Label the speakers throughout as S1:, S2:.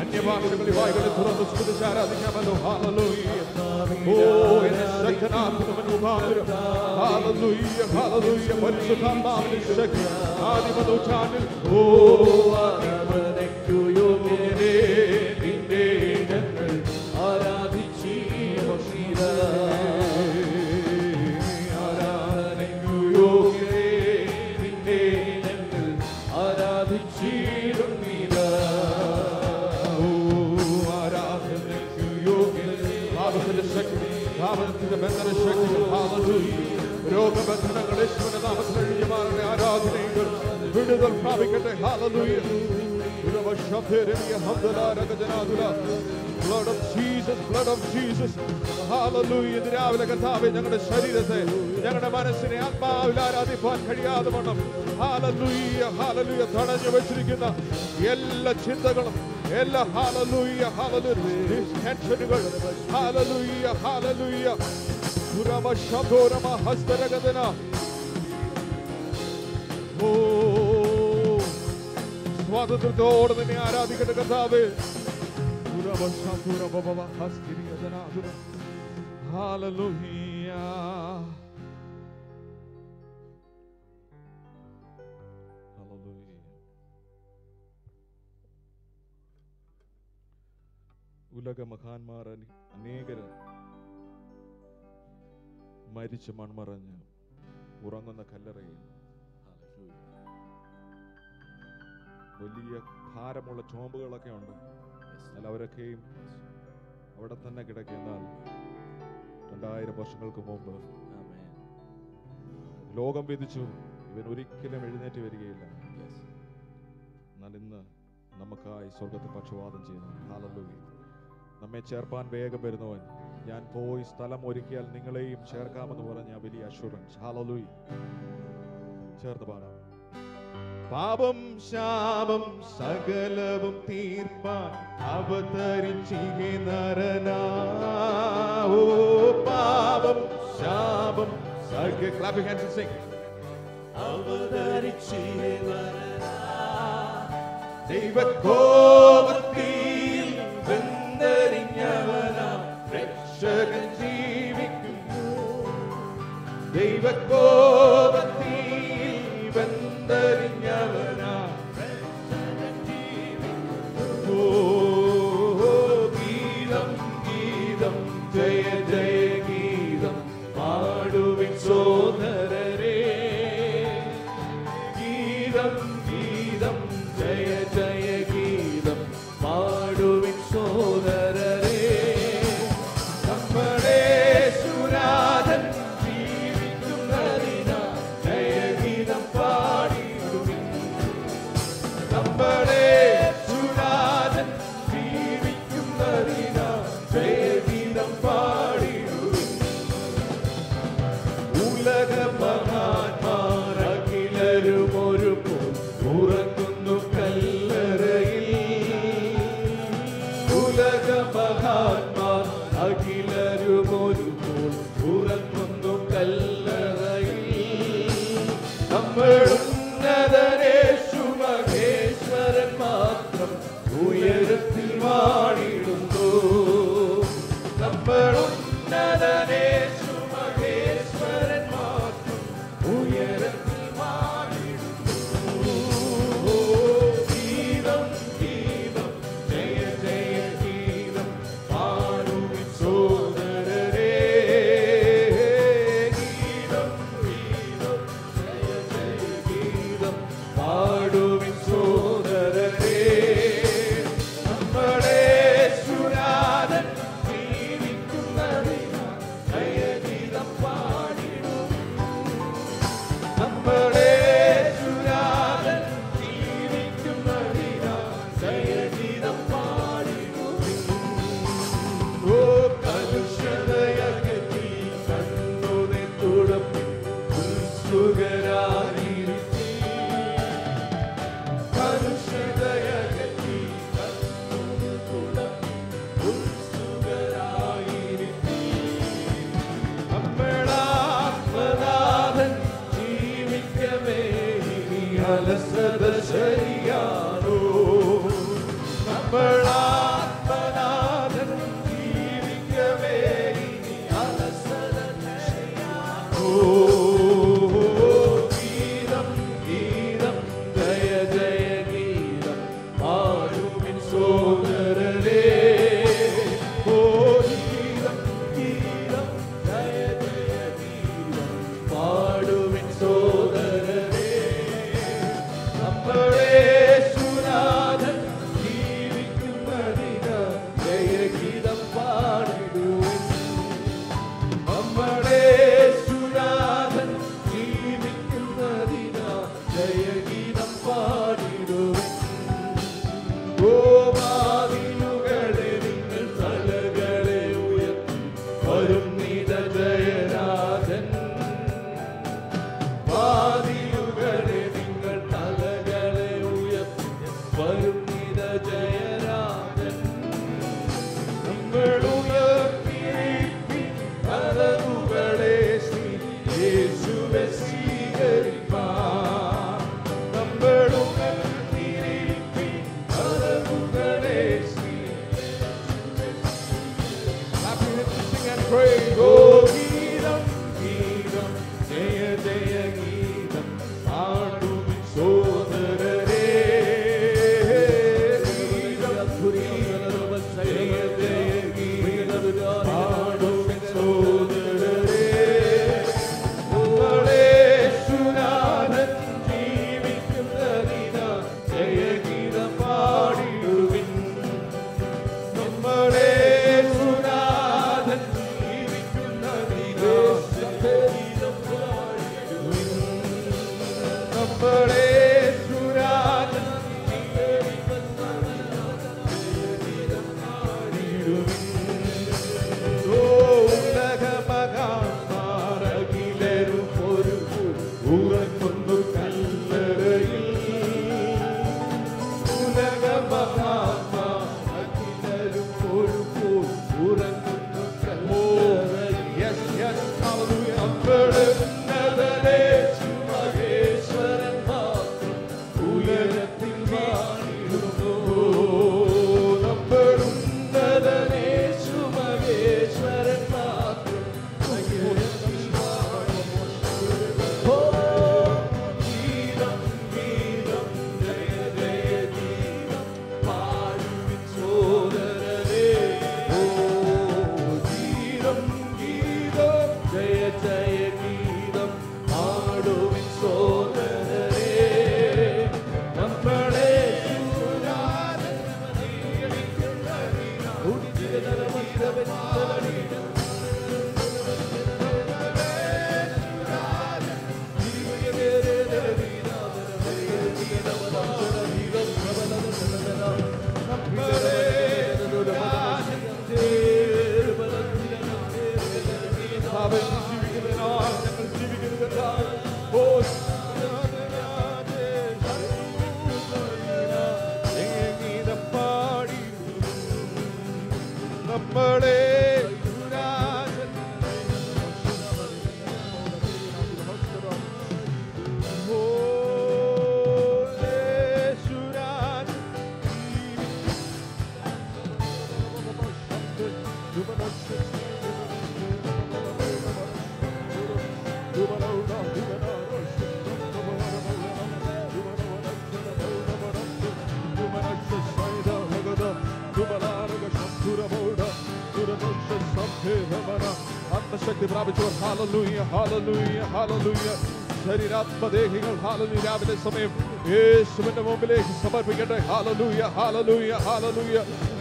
S1: അന്യഭാഷകളിൽ വായികളെ തുറന്ന് സ്തുതിച്ച് ആരാധിക്കാമല്ലോ. ഹല്ലേലൂയ. ഓ എന്നെ ശക്തനാകുന്നവൻ മുഖാന്തരം. Hallelujah hallelujah. പരിശുദ്ധാത്മാവിന്റെ ശക്തി ആദിമ നൂറ്റാണ്ടിൽ ഓ ആരാധനയ്ക്കു യോഗ്യനേ നിന്നെ ഞങ്ങൾ ആരാധിച്ചിടുന്നിതാ. ആരാധനയ്ക്കു യോഗ്യനേ നിന്നെ ഞങ്ങൾ ആരാധിച്ചിടുന്നിതാ. രോഗബന്ധനങ്ങൾ യേശുവിന്റെ നാമത്തിൽ അഴിഞ്ഞു മാറട്ടെ. ആരാധനകൾ വിടുതൽ പ്രാപിക്കട്ടെ. Hallelujah. Blood of Jesus, blood of Jesus. Hallelujah. ഇന്ന് രാവിലെ കർത്താവേ ഞങ്ങളുടെ ശരീരത്തെ ഞങ്ങളുടെ മനസ്സിനെ ആത്മാവിൽ ആരാധിപ്പാൻ കഴിയാതെ വണ്ണം ഹല്ലേലൂയ ഹല്ലേലൂയ തടഞ്ഞു വെച്ചിരിക്കുന്ന എല്ലാ ചിന്തകളും എല്ലാ ഹല്ലേലൂയ ഹല്ലേലൂയ ടെൻഷനുകൾ ഹല്ലേലൂയ ഹല്ലേലൂയ പുരമ ശബ്ദോരമ ഹസ്തരഗതന ഓ സ്വാതന്ത്ര്യത്തോടെ നിന്നെ ആരാധിക്കട്ടെ കർത്താവേ. ഉലക മഹാന്മാർ അനേകര് മരിച്ച് മൺമറഞ്ഞ് ഉറങ്ങുന്ന കല്ലറയിൽ വലിയ ഭാരമുള്ള ചോമ്പുകളൊക്കെ ഉണ്ട്. എന്നാൽ അവരൊക്കെയും അവിടെ തന്നെ കിടക്കുന്നാൽ 2000 വർഷങ്ങൾക്ക് മുമ്പ് ലോകം വിധിച്ചു ഇവൻ ഒരിക്കലും എഴുന്നേറ്റ് വരികയില്ല. എന്നാൽ ഇന്ന് നമുക്കായി സ്വർഗത്തിൽ പക്ഷവാദം ചെയ്യുന്നു. ഹല്ലേലൂയ. നമ്മെ ചേർപ്പാൻ വേഗം വരുന്നവൻ ഞാൻ പോയി സ്ഥലം ഒരുക്കിയാൽ നിങ്ങളെയും ചേർക്കാമെന്ന് പറഞ്ഞ വലിയ അഷുറൻസ്. ഹല്ലേലൂയ. ചേർത്ത് പാടാം. പാപം ശാപം സകലവും തീർപ്പാൻ അവതരിച്ചിഹേ നരനാ. ഓ പാപം ശാപം സകല clap your hands and sing. അവതരിച്ചിഹേ നരനാ. ദൈവകോപത്തിൽ വെന്തരിഞ്ഞവനാ രക്ഷകൻ ജീവിക്കുന്നു. ദൈവകോപത്തിൽ വെന്തരിഞ്ഞവനാ രക്ഷകൻ ജീവിക്കുന്നു. ഗീതം ഗീതം ജയ ജയ ഗീതം പാടുവിൻ സോദരരേ. ഗീതം ഗീതം ജയ ജയ ഗീതം പാടുവിൻ സോദരരേ. നമ്മുടെ സുരാജൻ ജീവിക്കുന്നതിനാ ജയഗീതം പാടിടുവിൻ. നമ്മുടെ സുരാജൻ ജീവിക്കുന്നതിനാ ജയഗീതം പാടിടുവിൻ. ഉലക മഹാന്മാർ അഖിലരും ഒരുപോൽ ഉറങ്ങുന്നു കല്ലറയിൽ. ഉലക മഹാന്മാർ അഖിലരും ഒരുപോൽ ഉറങ്ങുന്നു കല്ലറയിൽ. നമ്മളുന്നതനേശു മഹേശ്വരൻ മാത്രം ഉയരത്തിൽ വാണിടുന്നു. നമ്മളുന്നതനേശു മഹേശ്വരൻ മാത്രം ഉയരത്തിൽ വാണിടുന്നു. ഗീതം ഗീതം ജയ ജയ ഗീതം പാടുവിൻ സോദരരേ. ഗീതം ഗീതം ജയ ജയ ഗീതം പാടുവിൻ സോദരരേ. നമ്മുടെ സുരാജൻ ജീവിക്കുന്നതിനാ ജയ അലസത ശരിയാണോ? നമ്മളാത്മനാഥൻ ജീവിക്കവേ ഇനി അലസത ശരിയാണോ? ഗീതം ഗീതം ജയ ജയ ഗീതം പാടുവിൻ സോദരരേ. ഓ ഗീതം ഗീതം ജയ ജയ ഗീതം പാടുവിൻ സോദരരേ. നമ്മുടെ സുനാഥൻ ജീവിക്കുന്നതിന് ജയഗീതം പാടിടുവിൻ. നമ്മുടെ സുനാഥൻ ജീവിക്കുന്നതിന് ജയഗീതം പാടിടുവിൻ. ഓ വാതിലുകളെ നിങ്ങൾ തലകളെ ഉയർത്തി വരും നിത ജയരാജൻ. വാതിലുകളെ നിങ്ങൾ തലകളെ ഉയർത്തി വരും നിത ജയരാജൻ. നമ്മളുയർത്തിയിരിപ്പിൻ കതകുകളെ യേശുവെ സ്വീകരിപ്പാൻ. നമ്മളുയർത്തിയിരിപ്പിൻ കതകുകളെ ഗീതം ഗീതം ജയ ജയ ഗീതം പാടുവിൻ സോദരരേ. ഗീതം ഗീതം ജയ ജയ ഗീതം പാടുവിൻ സോദരരേ. നമ്മുടെ സുനാഥൻ ജീവിക്കുന്നതിന് ജയഗീതം പാടിടുവിൻ. നമ്മുടെ സുനാഥൻ ജീവിക്കുന്നതിന് ജയഗീതം പാടിടുവിൻ. നമ്മുടെ സുനാഥൻ ജയഗീതം പാടിടുവിൻ. ഓ ഉലകമകാരകിലരും ഒരു ഉറങ്ങുന്നു കല്ലറയിൽ. ഉലകമകാരകിലരും ഒരു ഉറങ്ങുന്നു കല്ലറയിൽ. മഹേശ്വരൻ മാത്രം ഉയരത്തിൽ വാണിടുന്നു. നമ്മളുന്നതനേശു മഹേശ്വരൻ മാത്രം ഉയരത്തിൽ വാണിടുന്നു. ഓ ഗീതം ഗീതം ജയ ജയ ഗീതം പാടുവിൻ സോദരരേ. ഓ ഗീതം ഗീതം ജയ ജയ ഗീതം പാടുവിൻ സോദരരേ. നമ്മളെ സുനാഥൻ ജീവിക്കുന്നതിന് ഉദിതനമതിരവെന്നവനിടം. നമ്മളെ ആത്മശക്തി പ്രാപിച്ചവർ ഹല്ലേലൂയ ഹല്ലേലൂയ ഹല്ലേലൂയ. ശരീരാത്മദേഹികൾ ഹല്ലേലൂയ രാവിലെ സമയം യേശുവിന്റെ മുമ്പിലേക്ക് സമർപ്പിക്കട്ടെ. ഹല്ലേലൂയ ഹല്ലേലൂയ ഹല്ലേലൂയ.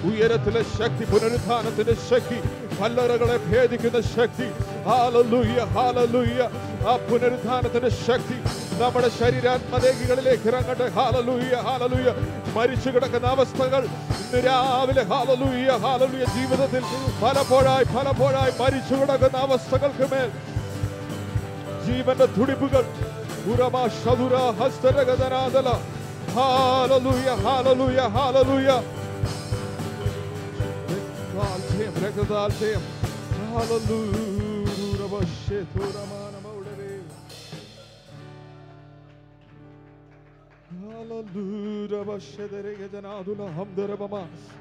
S1: ഉയരത്തിലെ ശക്തി, പുനരുത്ഥാനത്തിന്റെ ശക്തി, കല്ലറകളെ ഭേദിക്കുന്ന ശക്തി. ഹല്ലേലൂയ ഹല്ലേലൂയ. ആ പുനരുത്ഥാനത്തിന്റെ ശക്തി നമ്മുടെ ശരീരാത്മദേഹികളിലേക്ക് ഇറങ്ങട്ടെ. ഹല്ലേലൂയ ഹല്ലേലൂയ. മരിച്ചു കിടക്കുന്ന അവസ്ഥകൾ ഇന്ന് രാവിലെ ഹല്ലേലൂയ ഹല്ലേലൂയ ജീവിതത്തിൽ പലപ്പോഴായി മരിച്ചു കിടക്കുന്ന അവസ്ഥകൾക്ക് മേൽ ജീവന്റെ തുടിപ്പുകൾ Hallelujah, hallelujah, hallelujah. Hallelujah.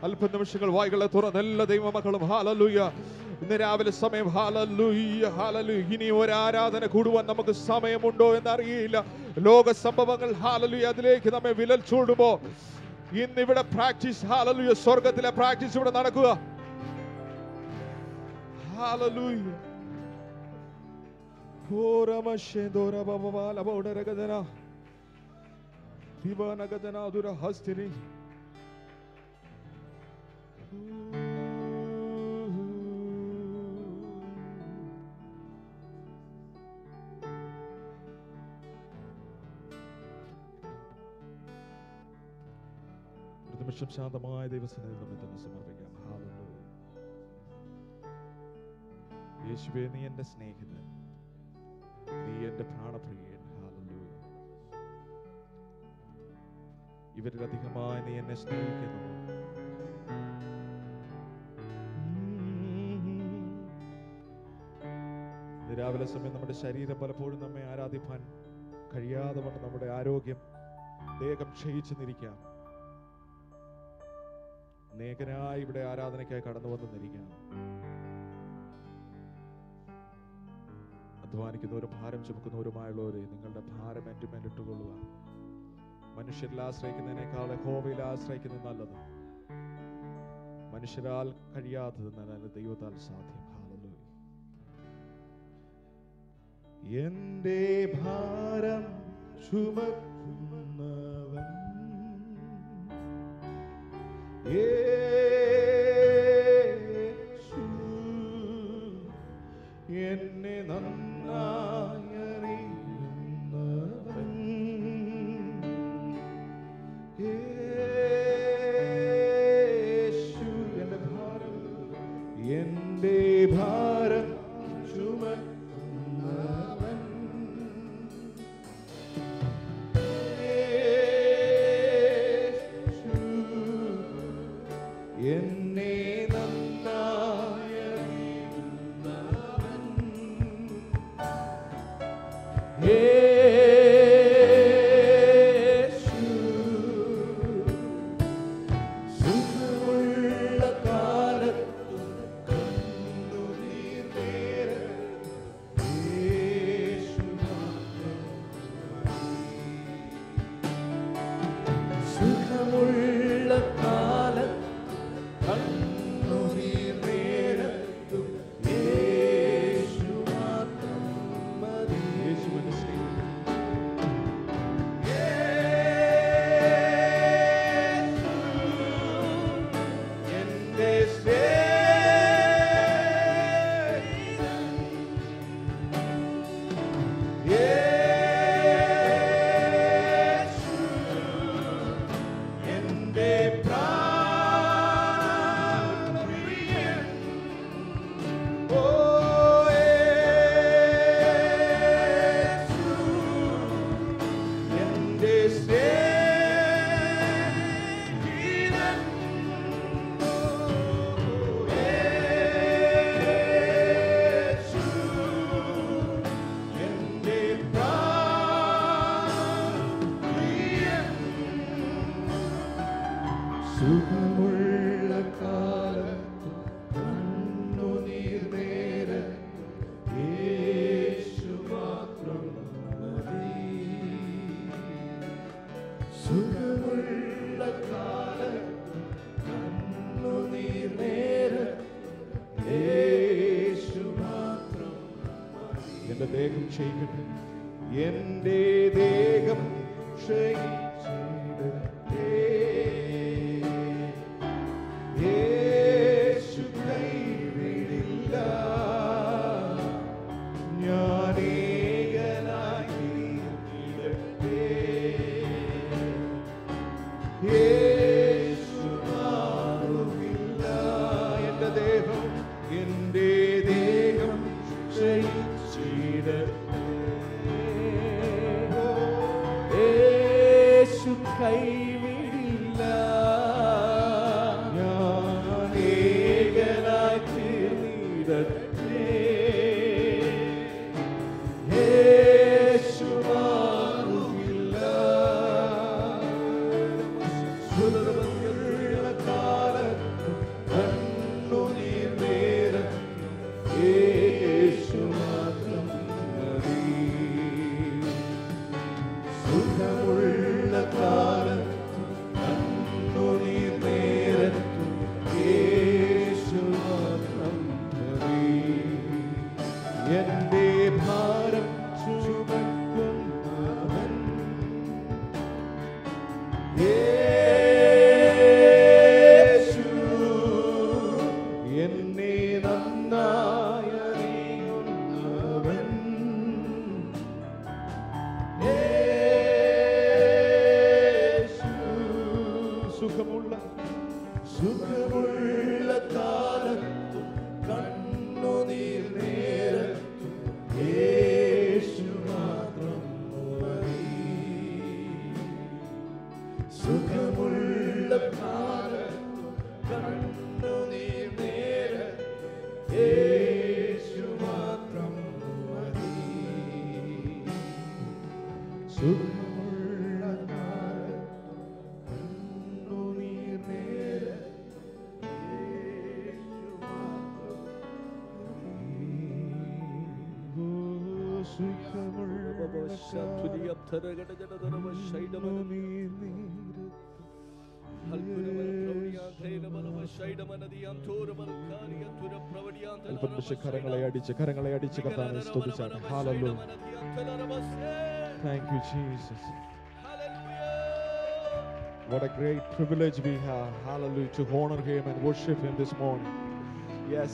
S1: അല്പനിമിഷങ്ങൾ വായികളെ തുറന്ന് എല്ലാ ദൈവമക്കളും ഹല്ലേലൂയ. ഇന്ന് രാവിലെ സമയം ഹല്ലേലൂയ ഹല്ലേലൂയ. ഇനി ഒരു ആരാധന കൂടുവാൻ നമുക്ക് സമയമുണ്ടോ എന്നറിയില്ല. ലോക സംഭവങ്ങൾ ഹല്ലേലൂയ അതിലേക്ക് നമ്മെ വിരൽ ചൂടുമോ? ഇന്നിവിടെ പ്രാക്ടീസ് ഹല്ലേലൂയ, സ്വർഗത്തിലെ പ്രാക്ടീസ് ഇവിടെ നടക്കുക. ഹല്ലേലൂയ. ഹസ്തിനി നിമിഷം ശാന്തമായ ദൈവസന്നിധിയിൽ നമ്മെ തന്നെ സമർപ്പിക്കാം. ഹല്ലേലൂയ. യേശുവേ, നീ എൻ്റെ സ്നേഹിതൻ, നീ എൻ്റെ പ്രാണപ്രിയൻ. ഹല്ലേലൂയ. ഇവരിലധികമായി നീ എന്നെ സ്നേഹിക്കുന്നു. രാവിലെ സമയം നമ്മുടെ ശരീരം പലപ്പോഴും നമ്മെ ആരാധിപ്പാൻ കഴിയാതെ വണ്ണം നമ്മുടെ ആരോഗ്യം ദേഹം ക്ഷയിച്ചു നിന്നിരിക്കാം. അനേകനായി ഇവിടെ ആരാധനയ്ക്കായി കടന്നു വന്നിരിക്കാം. അധ്വാനിക്കുന്നവരും ഭാരം ചുമക്കുന്നവരുമായുള്ളവരെ നിങ്ങളുടെ ഭാരം എൻ്റെ മേലിട്ടുകൊള്ളുക. മനുഷ്യരിൽ ആശ്രയിക്കുന്നതിനേക്കാൾ യഹോവയിൽ ആശ്രയിക്കുന്നത് നല്ലത്. മനുഷ്യരാൽ കഴിയാത്തത് നല്ല ദൈവത്താൽ സാധ്യം. ഹല്ലേലൂയ. എൻ്റെ ഭാരം ചുമക്കുന്നവൻ യേശു എന്നെ നന്നായി അറിയുന്നവൻ. യേശു എൻ്റെ ഭാരം ചുമക്കുന്നവൻ. എന്നെ നന്നായി അറിയുന്നവൻ. യേശു സുഖമുള്ള കാലത്തും കണ്ണുനീർ നേരത്തും യേശു മാത്രം മതി. സുഖമുള്ള കാലത്തും കണ്ണുനീർ നേരത്തും യേശു മാത്രം മതി. യേശുവിന്റെ സ്നേഹം, യേശു എന്റെ സ്നേഹിതൻ. യേശു എന്റെ പ്രാണപ്രിയൻ. ഓ യേശു എന്റെ സ്നേഹിതൻ. യേശു എന്റെ പ്രാണപ്രിയൻ. സുഖമുള്ള കാലത്തും കണ്ണുനീർ നേരത്തും യേശു മാത്രം മതി. സുഖമുള്ള കാലത്തും കണ്ണുനീർ നേരത്തും യേശു മാത്രം മതി. എന്റെ ദേഹം ക്ഷയിക്കട്ടെ, എന്റെ ദേഹം ക്ഷയിച്ചിടട്ടെ. യേശു കൈവിടില്ല, ഞാൻ ഏകനായി തീരട്ടെ. യേശു മാറുകില്ല. എന്റെ ദേഹം ക്ഷയിച്ചിടട്ടെ. യേശു കൈവിടില്ല, ഞാൻ ഏകനായി തീർന്നിടട്ടെ. യേശു മാറുകില്ല. എന്റെ ഭാരം ചുമക്കുന്നവൻ യേശു, എന്നെ നന്നായി അറിയുന്നവൻ യേശു. സുഖമുള്ള കാലത്തും കണ്ണുനീർ നേരത്തും യേശു മാത്രം മതി. സുഖമുള്ള കാലത്തും കണ്ണുനീർ നേരത്തും യേശു മാത്രം മതി. സുഖമുള്ള കാലത്തും കണ്ണുനീർ നേരത്തും യേശു മാത്രം കരങ്ങളെ അടിച്ച് കർത്താവിനെ സ്തുതിച്ചാണ്. Hallelujah. Thank you, Jesus. What a great privilege we have, hallelujah, to honor Him and worship Him this morning. Yes.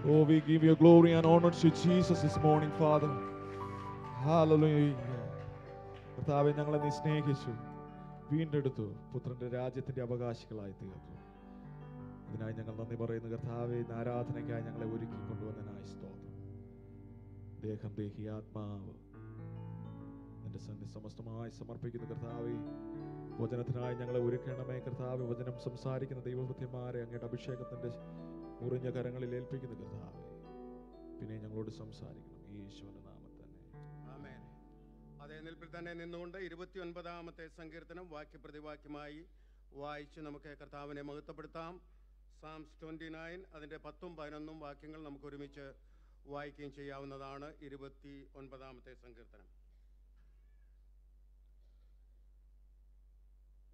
S1: Oh, we give you glory and honor to Jesus this morning, Father. Hallelujah. കർത്താവേ, ഞങ്ങളെ നീ സ്നേഹിച്ചു, വീണ്ടെടുത്തു, പുത്രന്റെ രാജ്യത്തിന്റെ അവകാശികളായി തീർന്നു. അതിനായി ഞങ്ങൾ നന്ദി പറയുന്നു കർത്താവേ. ഇന്ന് ആരാധനയ്ക്കായി ഞങ്ങളെ ഒരുക്കി കൊണ്ടുവന്നതിനായി സ്തോത്രം. ദേഹം, ദേഹി, ആത്മാവ് നിന്റെ സന്നിധി സമസ്തമായി സമർപ്പിക്കുന്ന കർത്താവേ. വചനത്തിനായി ഞങ്ങളെ ഒരുക്കണമേ കർത്താവേ. വചനം സംസാരിക്കുന്ന ദൈവഭൃത്യന്മാരെ അങ്ങയുടെ അഭിഷേകത്തിന്റെ മുറിഞ്ഞ കരങ്ങളിൽ ഏൽപ്പിക്കുന്ന കർത്താവേ. പിന്നെ ഞങ്ങളോട് സംസാരിക്കണം യേശുവിന്റെ നാമത്തിൽ തന്നെ.
S2: ആമേൻ. അതേ നിൽപ്പിൽ തന്നെ നിന്നുകൊണ്ട് 29-ാമത്തെ സങ്കീർത്തനം വാക്യപ്രതിവാക്യമായി വായിച്ച് നമുക്ക് കർത്താവിനെ മഹത്വപ്പെടുത്താം. Psalms 29 അതിൻ്റെ 10ഉം 11ഉം വാക്യങ്ങൾ നമുക്ക് ഒരുമിച്ച് വായിക്കുകയും ചെയ്യാവുന്നതാണ്. 29-ാമത്തെ സങ്കീർത്തനം.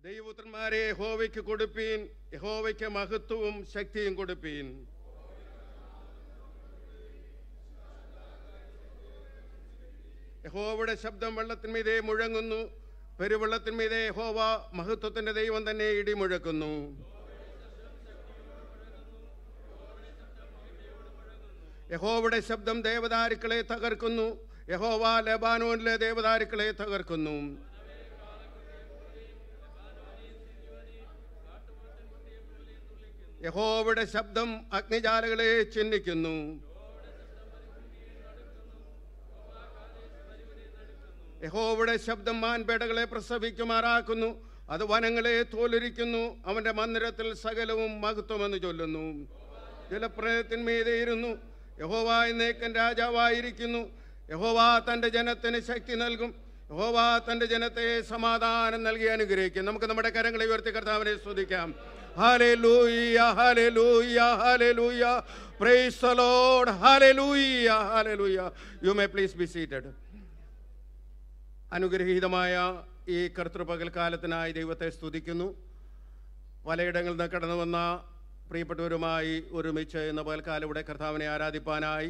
S2: ദൈവപുത്രന്മാരെ, യഹോവയ്ക്ക് കൊടുപ്പീൻ, യഹോവയ്ക്ക് മഹത്വവും ശക്തിയും കൊടുപ്പീൻ. യഹോവയുടെ ശബ്ദം വെള്ളത്തിന്മീതെ മുഴങ്ങുന്നു, പെരുവെള്ളത്തിന്മീതെ യഹോവ മഹത്വത്തിന്റെ ദൈവം തന്നെ ഇടിമുഴക്കുന്നു. യഹോവയുടെ ശബ്ദം ദേവദാരുക്കളെ തകർക്കുന്നു, യഹോവ ലെബാനോനിലെ ദേവദാരുക്കളെ തകർക്കുന്നു. യഹോവയുടെ ശബ്ദം അഗ്നിജാലകളെ ചിഹ്നിക്കുന്നു. യഹോവയുടെ ശബ്ദം മാൻപേടകളെ പ്രസവിക്കുമാറാക്കുന്നു, അത് വനങ്ങളെ തോലുരിക്കുന്നു. അവന്റെ മന്ദിരത്തിൽ സകലവും മഹത്വമെന്ന് ചൊല്ലുന്നു. ജലപ്രളയത്തിന്മീതെ ഇരുന്നു, യഹോവ എന്നേക്കൻ രാജാവായിരിക്കുന്നു. യഹോവ തന്റെ ജനത്തിന് ശക്തി നൽകും, യഹോവ തന്റെ ജനത്തെ സമാധാനം നൽകി അനുഗ്രഹിക്കും. നമുക്ക് നമ്മുടെ കരങ്ങളെ ഉയർത്തി കർത്താവിനെ സ്തുതിക്കാം. ഹല്ലേലൂയ, ഹല്ലേലൂയ, hallelujah. Praise the Lord. Hallelujah, hallelujah. You may please be seated. അനുഗ്രഹീതമായ ഈ കർത്തൃപകൽക്കാലത്തിനായി ദൈവത്തെ സ്തുതിക്കുന്നു. പലയിടങ്ങളിൽ നിന്ന് കടന്നു വന്ന പ്രിയപ്പെട്ടവരുമായി ഒരുമിച്ച് ഇന്ന് പകൽക്കാലം ഇവിടെ കർത്താവിനെ ആരാധിപ്പാനായി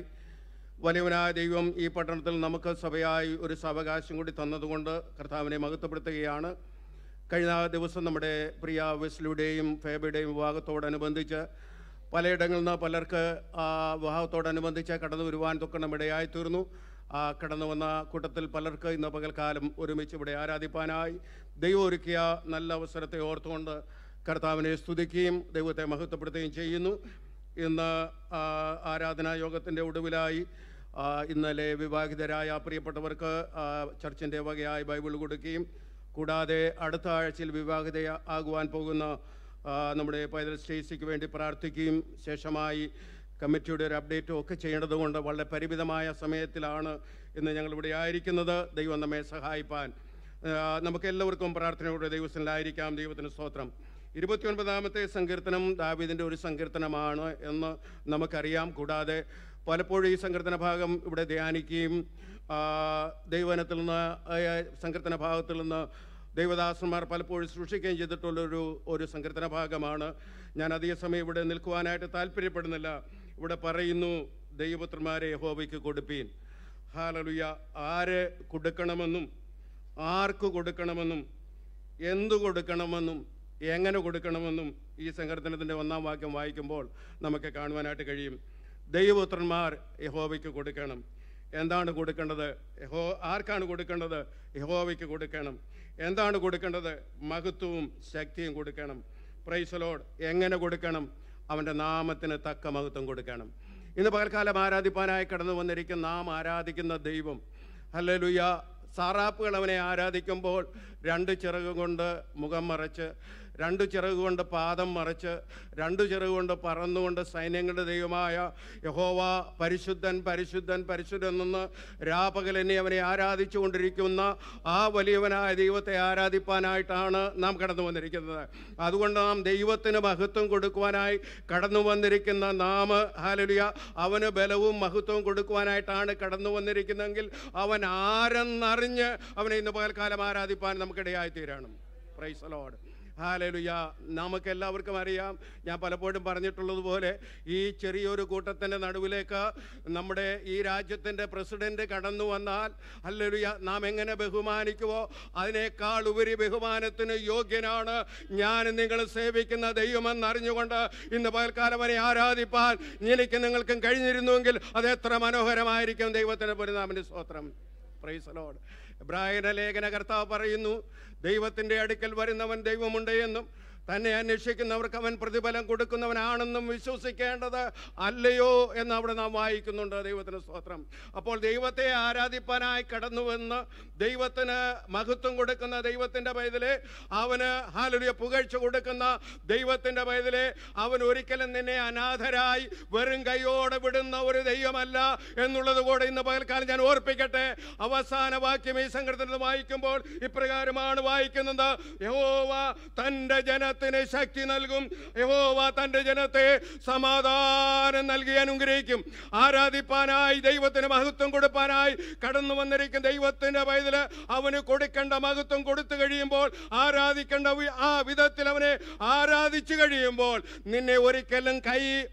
S2: വലിയവനായ ദൈവം ഈ പട്ടണത്തിൽ നമുക്ക് സഭയായി ഒരു സാവകാശം കൂടി തന്നതുകൊണ്ട് കർത്താവിനെ മഹത്വപ്പെടുത്തുകയാണ്. കഴിഞ്ഞ ദിവസം നമ്മുടെ പ്രിയ വെസ്ലിയുടെയും ഫേബയുടെയും വിവാഹത്തോടനുബന്ധിച്ച് പലയിടങ്ങളിൽ നിന്ന് പലർക്ക് വിവാഹത്തോടനുബന്ധിച്ച് കടന്നു വരുവാൻ തൊക്കണം ഇടയായി തീർന്നു. കടന്നു വന്ന കൂട്ടത്തിൽ പലർക്ക് ഇന്ന് പകൽക്കാലം ഒരുമിച്ച് ഇവിടെ ആരാധിപ്പാനായി ദൈവം ഒരുക്കിയ നല്ല അവസരത്തെ ഓർത്തുകൊണ്ട് കർത്താവിനെ സ്തുതിക്കുകയും ദൈവത്തെ മഹത്വപ്പെടുത്തുകയും ചെയ്യുന്നു. ഇന്ന് ആരാധനാ യോഗത്തിൻ്റെ ഒടുവിലായി ഇന്നലെ വിവാഹിതരായ പ്രിയപ്പെട്ടവർക്ക് ചർച്ചിൻ്റെ വകയായി ബൈബിൾ കൊടുക്കുകയും കൂടാതെ അടുത്ത ആഴ്ചയിൽ വിവാഹിത ആകുവാൻ പോകുന്ന നമ്മുടെ പൈതൽ സ്റ്റേസിക്ക് വേണ്ടി പ്രാർത്ഥിക്കുകയും ശേഷമായി കമ്മിറ്റിയുടെ ഒരു അപ്ഡേറ്റും ഒക്കെ ചെയ്യേണ്ടതുകൊണ്ട് വളരെ പരിമിതമായ സമയത്തിലാണ് ഇന്ന് ഞങ്ങളിവിടെ ആയിരിക്കുന്നത്. ദൈവം നമ്മെ സഹായിപ്പാൻ നമുക്കെല്ലാവർക്കും പ്രാർത്ഥനയോടെ ദൈവത്തിലായിരിക്കാം. ദൈവത്തിന് സ്തോത്രം. 29-ാമത്തെ സങ്കീർത്തനം ദാവീദിൻ്റെ ഒരു സങ്കീർത്തനമാണ് എന്ന് നമുക്കറിയാം. കൂടാതെ പലപ്പോഴും ഈ സങ്കീർത്തന ഭാഗം ഇവിടെ ധ്യാനിക്കുകയും ദൈവവചനത്തിൽ നിന്ന് സങ്കീർത്തന ഭാഗത്തിൽ നിന്ന് ദൈവദാസന്മാർ പലപ്പോഴും സൃഷ്ടിക്കുകയും ചെയ്തിട്ടുള്ളൊരു സങ്കീർത്തന ഭാഗമാണ്. ഞാൻ അധിക സമയം ഇവിടെ നിൽക്കുവാനായിട്ട് താല്പര്യപ്പെടുന്നില്ല. ഇവിടെ പറയുന്നു ദൈവപുത്രന്മാരെ യഹോവയ്ക്ക് കൊടുപ്പീൻ. ഹല്ലേലൂയ. ആര് കൊടുക്കണമെന്നും ആർക്ക് കൊടുക്കണമെന്നും എന്തു കൊടുക്കണമെന്നും എങ്ങനെ കൊടുക്കണമെന്നും ഈ സങ്കീർത്തനത്തിൻ്റെ 1-ാം വാക്യം വായിക്കുമ്പോൾ നമുക്ക് കാണുവാനായിട്ട് കഴിയും. ദൈവപുത്രന്മാർ യഹോവയ്ക്ക് കൊടുക്കണം. എന്താണ് കൊടുക്കേണ്ടത്? ആർക്കാണ് കൊടുക്കേണ്ടത്? യഹോവയ്ക്ക് കൊടുക്കണം. എന്താണ് കൊടുക്കേണ്ടത്? മഹത്വവും ശക്തിയും കൊടുക്കണം. Praise the Lord. എങ്ങനെ കൊടുക്കണം? അവൻ്റെ നാമത്തിന് തക്ക മഹത്വം കൊടുക്കണം. ഇന്ന് പകൽക്കാലം ആരാധിപ്പാനായി കടന്നു വന്നിരിക്കുന്ന നാം ആരാധിക്കുന്ന ദൈവം, ഹല്ലേലൂയ, സാറാപ്പുകൾ അവനെ ആരാധിക്കുമ്പോൾ 2 ചിറക് കൊണ്ട് മുഖം മറച്ച്, 2 ചിറക് കൊണ്ട് പാദം മറച്ച്, 2 ചിറക് കൊണ്ട് പറന്നുകൊണ്ട് സൈന്യങ്ങളുടെ ദൈവമായ യഹോവ പരിശുദ്ധൻ പരിശുദ്ധൻ പരിശുദ്ധൻ എന്ന് രാപകലെന്നെ അവനെ ആരാധിച്ചു കൊണ്ടിരിക്കുന്ന ആ വലിയവനായ ദൈവത്തെ ആരാധിപ്പാനായിട്ടാണ് നാം കടന്നു വന്നിരിക്കുന്നത്. അതുകൊണ്ട് നാം ദൈവത്തിന് മഹത്വം കൊടുക്കുവാനായി കടന്നു വന്നിരിക്കുന്ന നാം, ഹല്ലേലൂയ, അവന് ബലവും മഹത്വവും കൊടുക്കുവാനായിട്ടാണ് കടന്നു വന്നിരിക്കുന്നതെങ്കിൽ അവൻ ആരെന്നറിഞ്ഞ് അവനെ ഇന്ന് പകൽക്കാലം ആരാധിപ്പാൻ നമുക്കിടയായി തീരണം. Praise the Lord. ഹല്ലേലൂയ. നമുക്കെല്ലാവർക്കും അറിയാം, ഞാൻ പലപ്പോഴും പറഞ്ഞിട്ടുള്ളതുപോലെ, ഈ ചെറിയൊരു കൂട്ടത്തിൻ്റെ നടുവിലേക്ക് നമ്മുടെ ഈ രാജ്യത്തിൻ്റെ പ്രസിഡന്റ് കടന്നു വന്നാൽ, ഹല്ലേലൂയ, നാം എങ്ങനെ ബഹുമാനിക്കുവോ അതിനേക്കാൾ ഉപരി ബഹുമാനത്തിന് യോഗ്യനാണ് ഞാൻ നിങ്ങൾ സേവിക്കുന്ന ദൈവമെന്നറിഞ്ഞുകൊണ്ട് ഇന്ന് പകൽക്കാലം അവനെ ആരാധിപ്പാൻ എനിക്ക് നിങ്ങൾക്കും കഴിഞ്ഞിരുന്നുവെങ്കിൽ അത് എത്ര മനോഹരമായിരിക്കും. ദൈവത്തിൻ്റെ പരിനാമത്തിന് സ്തോത്രം. Praise the Lord. എബ്രായരുടെ ലേഖന കർത്താവ് പറയുന്നു, ദൈവത്തിൻ്റെ അടുക്കൽ വരുന്നവൻ ദൈവമുണ്ട് എന്നും തന്നെ അന്വേഷിക്കുന്നവർക്ക് അവൻ പ്രതിഫലം കൊടുക്കുന്നവനാണെന്നും വിശ്വസിക്കേണ്ടത് അല്ലയോ എന്ന് അവിടെ നാം വായിക്കുന്നുണ്ട്. ദൈവത്തിന് സ്തോത്രം. അപ്പോൾ ദൈവത്തെ ആരാധിപ്പാനായി കടന്നുവന്ന് ദൈവത്തിന് മഹത്വം കൊടുക്കുന്ന ദൈവത്തിൻ്റെ പൈതലെ, അവന് ഹല്ലേലൂയ പുകഴ്ച കൊടുക്കുന്ന ദൈവത്തിൻ്റെ പൈതലെ, അവൻ ഒരിക്കലും നിന്നെ അനാഥരായി വെറും കൈയോടെ വിടുന്ന ഒരു ദൈവമല്ല എന്നുള്ളത് കൂടെ ഇന്ന് പകൽക്കാലം ഞാൻ ഓർപ്പിക്കട്ടെ. അവസാന വാക്യം ഈ സങ്കീർത്തനത്തിൽ വായിക്കുമ്പോൾ ഇപ്രകാരമാണ് വായിക്കുന്നത്: യഹോവ തൻ്റെ ജനത്തിന് ശക്തി നൽകും, യഹോവ തൻ്റെ ജനത്തെ സമാധാനം നൽകി അനുഗ്രഹിക്കും. ആരാധിപ്പാനായി ദൈവത്തിന് മഹത്വം കൊടുപ്പാനായി കടന്നു വന്നിരിക്കുന്ന ദൈവത്തിൻ്റെ പൈതല് അവന് കൊടുക്കേണ്ട മഹത്വം കൊടുത്തു കഴിയുമ്പോൾ, ആരാധിക്കേണ്ട ആ വിധത്തിൽ അവനെ ആരാധിച്ചു കഴിയുമ്പോൾ, നിന്നെ ഒരിക്കലും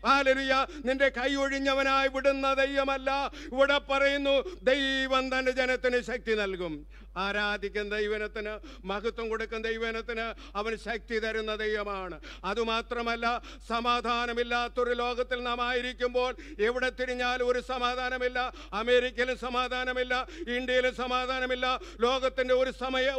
S2: ഹല്ലേലൂയ നിന്റെ കൈ ഒഴിഞ്ഞവനായി വിടുന്ന ദൈവമല്ല. ഇവിടെ പറയുന്നു, ദൈവം തൻ്റെ ജനത്തിന് ശക്തി നൽകും. ആരാധിക്കുന്ന ദൈവത്തിന്, മഹത്വം കൊടുക്കുന്ന ദൈവത്തിന് അവൻ ശക്തി തരുന്ന ദൈവമാണ്. അതുമാത്രമല്ല, സമാധാനമില്ലാത്തൊരു ലോകത്തിൽ നാം ആയിരിക്കുമ്പോൾ എവിടെ തിരിഞ്ഞാലും ഒരു സമാധാനമില്ല. അമേരിക്കയിലും സമാധാനമില്ല, ഇന്ത്യയിലും സമാധാനമില്ല, ലോകത്തിൻ്റെ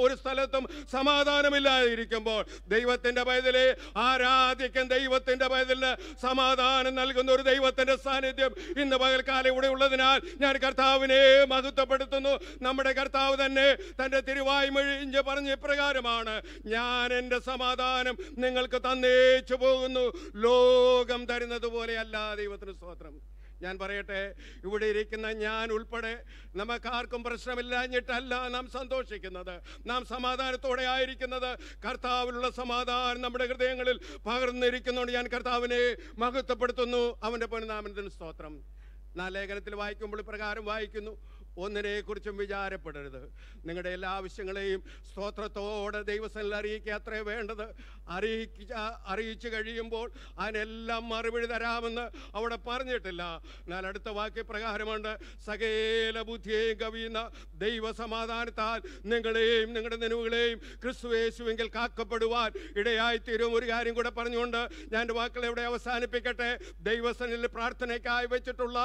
S2: ഒരു സ്ഥലത്തും സമാധാനമില്ലാതിരിക്കുമ്പോൾ ദൈവത്തിൻ്റെ പൈതലെ ആരാധിക്കുന്ന ദൈവത്തിൻ്റെ പൈതലിന് സമാധാനം നൽകുന്ന ഒരു ദൈവത്തിൻ്റെ സാന്നിധ്യം ഇന്ന് പകൽക്കാലം ഇവിടെ ഉള്ളതിനാൽ ഞാൻ കർത്താവിനെ മഹത്വപ്പെടുത്തുന്നു. നമ്മുടെ കർത്താവ് തന്നെ തൻ്റെ തിരുവായ്മൊഴിഞ്ഞ് പറഞ്ഞ ഇപ്രകാരമാണ്: ഞാൻ എൻ്റെ സമാധാനം നിങ്ങൾക്ക് തന്നേച്ചു പോകുന്നു, ലോകം തരുന്നത് പോലെയല്ല. ദൈവത്തിന് സ്തോത്രം. ഞാൻ പറയട്ടെ, ഇവിടെ ഇരിക്കുന്ന ഞാൻ ഉൾപ്പെടെ നമുക്കാർക്കും പ്രശ്നമില്ലാഞ്ഞിട്ടല്ല നാം സന്തോഷിക്കുന്നത്, നാം സമാധാനത്തോടെ ആയിരിക്കുന്നത്. കർത്താവിലുള്ള സമാധാനം നമ്മുടെ ഹൃദയങ്ങളിൽ പകർന്നിരിക്കുന്നുണ്ട്. ഞാൻ കർത്താവിനെ മഹത്വപ്പെടുത്തുന്നു. അവൻ്റെ പൊന്നുനാമത്തിന് സ്തോത്രം. ലേഖനത്തിൽ വായിക്കുമ്പോൾ ഇപ്രകാരം വായിക്കുന്നു: ഒന്നിനെക്കുറിച്ചും വിചാരപ്പെടരുത്, നിങ്ങളുടെ എല്ലാ ആവശ്യങ്ങളെയും സ്തോത്രത്തോടെ ദൈവസന്നിധിയിൽ അറിയിക്കുക അത്രേ വേണ്ടത്. അറിയിച്ചു കഴിയുമ്പോൾ അതിനെല്ലാം മറുപടി തരാമെന്ന് അവിടെ പറഞ്ഞിട്ടില്ല. എന്നാൽ അടുത്ത വാക്യപ്രകാരമുണ്ട്: സകല ബുദ്ധിയെയും കവിയുന്ന ദൈവസമാധാനത്താൽ നിങ്ങളെയും നിങ്ങളുടെ നിലവുകളെയും ക്രിസ്തുയേശുവിൽ കാക്കപ്പെടുവാൻ ഇടയായിത്തീരും. ഒരു കാര്യം കൂടെ പറഞ്ഞുകൊണ്ട് ഞാൻ എൻ്റെ വാക്കുകൾ ഇവിടെ അവസാനിപ്പിക്കട്ടെ. ദൈവസന്നിധിയിൽ പ്രാർത്ഥനയ്ക്കായി വെച്ചിട്ടുള്ള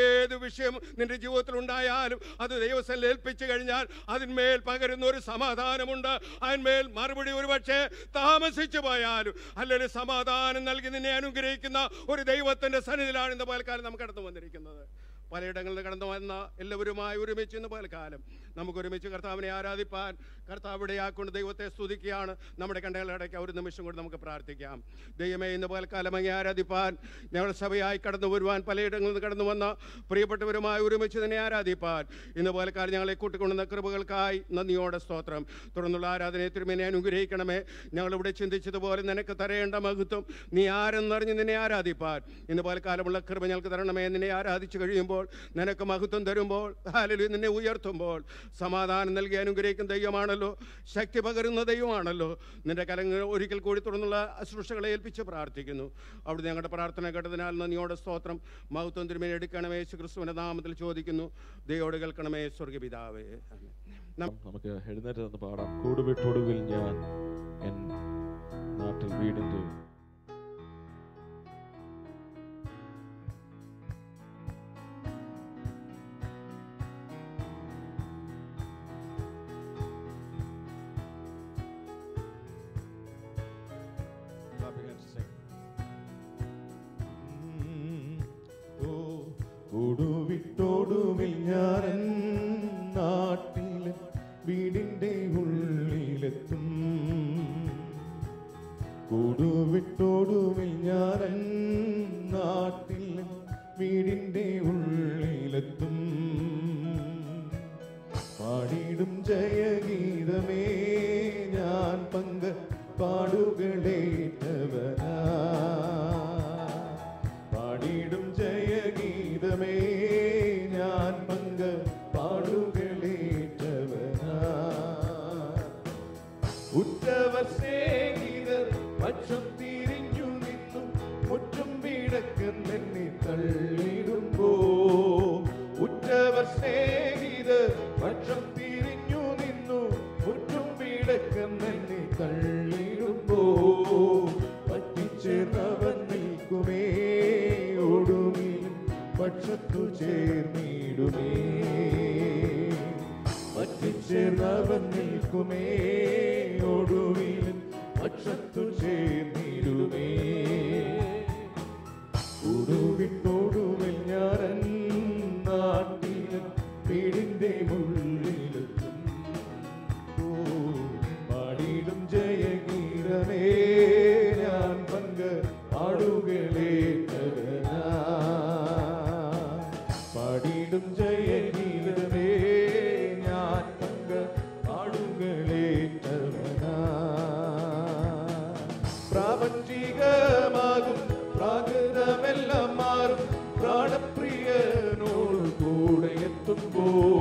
S2: ഏത് വിഷയം നിന്റെ ജീവിതത്തിൽ ഉണ്ടായാലും അത് ദൈവസന്നിധിയിൽ ഏൽപ്പിച്ചു കഴിഞ്ഞാൽ അതിന്മേൽ പകരുന്ന ഒരു സമാധാനമുണ്ട്. അതിന്മേൽ മറുപടി ഒരുപക്ഷെ താമസിച്ചു പോയാലും അല്ലെങ്കിൽ സമാധാനം നൽകി നിന്നെ അനുഗ്രഹിക്കുന്ന ഒരു ദൈവത്തിന്റെ സന്നിധിയിലാണ് ഇന്ന് പകൽക്കാലം നമുക്ക് കടന്നു വന്നിരിക്കുന്നത്. പലയിടങ്ങളിൽ കടന്നു വന്ന എല്ലാവരുമായി ഒരുമിച്ച് ഇന്ന് പകൽക്കാലം നമുക്കൊരുമിച്ച് കർത്താവിനെ ആരാധിപ്പാൻ കർത്താവിടെയാക്കൊണ്ട് ദൈവത്തെ സ്തുതിക്കുകയാണ്. നമ്മുടെ കണ്ണുകളിടയ്ക്ക് ഒരു നിമിഷം കൂടി നമുക്ക് പ്രാർത്ഥിക്കാം. ദൈവമേ, ഇന്ന് പകൽക്കാലം അങ്ങേ ആരാധിപ്പാൻ ഞങ്ങളുടെ സഭയായി കടന്നു വരുവാൻ പലയിടങ്ങളിൽ നിന്ന് കടന്നു വന്ന പ്രിയപ്പെട്ടവരുമായി ഒരുമിച്ച് തന്നെ ആരാധിപ്പാൻ ഇന്ന് പകൽക്കാലം ഞങ്ങളെ കൂട്ടിക്കൊണ്ടുവന്ന കൃപകൾക്കായി നന്ദിയോടെ സ്തോത്രം. തുടർന്നുള്ള ആരാധനയെ തിരുമേനെ അനുഗ്രഹിക്കണമേ. ഞങ്ങളിവിടെ ചിന്തിച്ചതുപോലെ നിനക്ക് തരേണ്ട മഹത്വം നീ ആരെന്നറിഞ്ഞ് നിന്നെ ആരാധിപ്പാൻ ഇന്ന് പകൽക്കാലമുള്ള കൃപ ഞങ്ങൾക്ക് തരണമേ. നിന്നെ ആരാധിച്ചു കഴിയുമ്പോൾ തരുമ്പോൾ, നിനക്ക് മഹത്വം തരുമ്പോൾ, ഹല്ലേലൂയ, നിന്നെ ഉയർത്തുമ്പോൾ സമാധാനം നൽകി അനുഗ്രഹിക്കുന്ന ദൈവമാണല്ലോ, ശക്തി പകരുന്ന ദൈവമാണല്ലോ. നിന്റെ കലങ്ങൾ ഒരിക്കൽ കൂടി തുടർന്നുള്ള ശുശ്രൂഷകളെ ഏൽപ്പിച്ച് പ്രാർത്ഥിക്കുന്നു. അവിടുന്ന് ഞങ്ങളുടെ പ്രാർത്ഥന കേട്ടതിനാൽ നന്ദിയോടെ സ്തോത്രം. മഹത്വം തിരുമേനി എടുക്കണമേ, യേശു ക്രിസ്തുവിന്റെ നാമത്തിൽ ചോദിക്കുന്നു. ദൈവോട് കേൾക്കണമേ, സ്വർഗ്ഗപിതാവേ.
S1: നമുക്ക് എഴുന്നേറ്റ് നിന്ന് പാടാം. കൂടുവിട്ടൊടുവിൽ ഞാൻ എൻ നാട്ടിൽ വീടിൻ്റെ
S3: കൂടുവിട്ടോടുവിൽ ഞാൻ നാട്ടിൽ വീടിൻ്റെ ഉള്ളിലെത്തും. കൂടുവിട്ടോടുവിൽ ഞാൻ നാട്ടിൽ വീടിൻ്റെ ഉള്ളിലെത്തും. പാടിടും ജയഗീതമേ ഞാൻ പങ്ക് പാടുകളേറ്റവനാ. പാടിടും ജയഗീതമേ ഞാൻ പങ്ക് പാടുകളേറ്റവനാ. ഉറ്റവർ സ്നേഹിതർ പക്ഷം തിരിഞ്ഞു നിന്നു മുറ്റും വീടക്കെന്നെ തള്ളിടുമ്പോ. ഉറ്റവർ സ്നേഹിതർ പക്ഷം തിരിഞ്ഞു നിന്നു മുറ്റും വീടക്കെന്നെ തള്ളിടുമ്പോ. പറ്റിച്ചേർന്നവൻ നിൽക്കുമേ ഒടുവിൽ പക്ഷത്തു ചേർന്നിടുമേ. പറ്റിച്ചേർന്നവൻ നിൽക്കുമേ ഒടുവിൽ പക്ഷത്തു ചേർന്നിടുമേ. കൂടുവിട്ടോടുവിൽ ഞാൻ നാട്ടിൽ വീടിൻ്റെ ഉള്ളിലെത്തും. പാടിടും ജയഗീതമേ ഞാൻ പങ്ക് പാടുകളേറ്റവനാ. പാടിടും ജയഗീതമേ ഞാൻ പങ്ക് പാടുകളേറ്റവനാ. പ്രാപഞ്ചികമാകും പ്രാകൃതമെല്ലാം മാറും പ്രാണപ്രിയനോട് കൂടെ എത്തുമ്പോൾ.